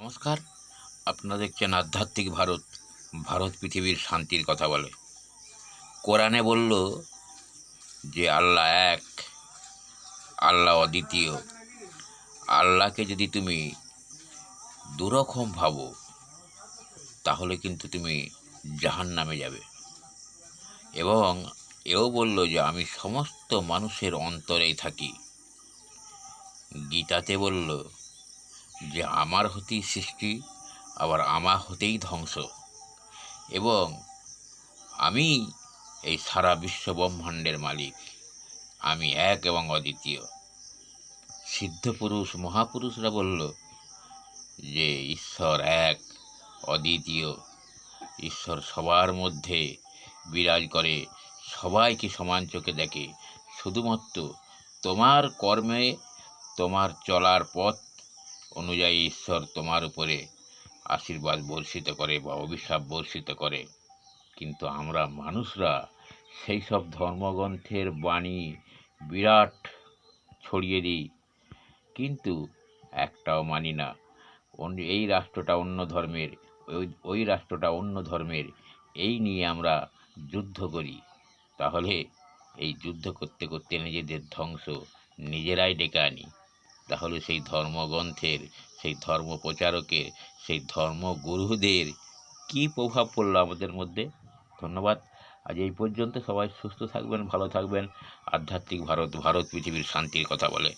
নমস্কার। আপনারা দেখছেন আধ্যাত্মিক ভারত। ভারত পৃথিবীর শান্তির কথা বলে। কোরআনে বলল যে আল্লাহ এক, আল্লাহ অদ্বিতীয়। আল্লাহকে যদি তুমি দুরকম ভাবো তাহলে কিন্তু তুমি জাহান্নামে যাবে। এবং এও বলল যে আমি সমস্ত মানুষের অন্তরেই থাকি। গীতাতে বলল যে আমার হতেই সৃষ্টি, আবার আমার হতেই ধ্বংস, এবং আমি এই সারা বিশ্ব ব্রহ্মাণ্ডের মালিক। আমি এক এবং অদ্বিতীয়। সিদ্ধপুরুষ মহাপুরুষরা বলল যে ঈশ্বর এক, অদ্বিতীয়। ঈশ্বর সবার মধ্যে বিরাজ করে, সবাইকে সমান চোখে দেখে। শুধুমাত্র তোমার কর্মে, তোমার চলার পথ অনুযায়ী ঈশ্বর তোমার উপরে আশীর্বাদ বর্ষিত করে বা অভিশাপ বর্ষিত করে। কিন্তু আমরা মানুষরা সেই সব ধর্মগ্রন্থের বাণী বিরাট ছড়িয়ে দিই, কিন্তু একটাও মানি না। এই রাষ্ট্রটা অন্য ধর্মের, ওই রাষ্ট্রটা অন্য ধর্মের, এই নিয়ে আমরা যুদ্ধ করি। তাহলে এই যুদ্ধ করতে করতে নিজেদের ধ্বংস নিজেরাই ডেকে আনি। তাহলে সেই ধর্মগ্রন্থের, সেই ধর্ম প্রচারকের, সেই ধর্মগুরুদের কী প্রভাব পড়লো আমাদের মধ্যে? ধন্যবাদ। আজ এই পর্যন্ত। সবাই সুস্থ থাকবেন, ভালো থাকবেন। আধ্যাত্মিক ভারত, ভারত পৃথিবীর শান্তির কথা বলে।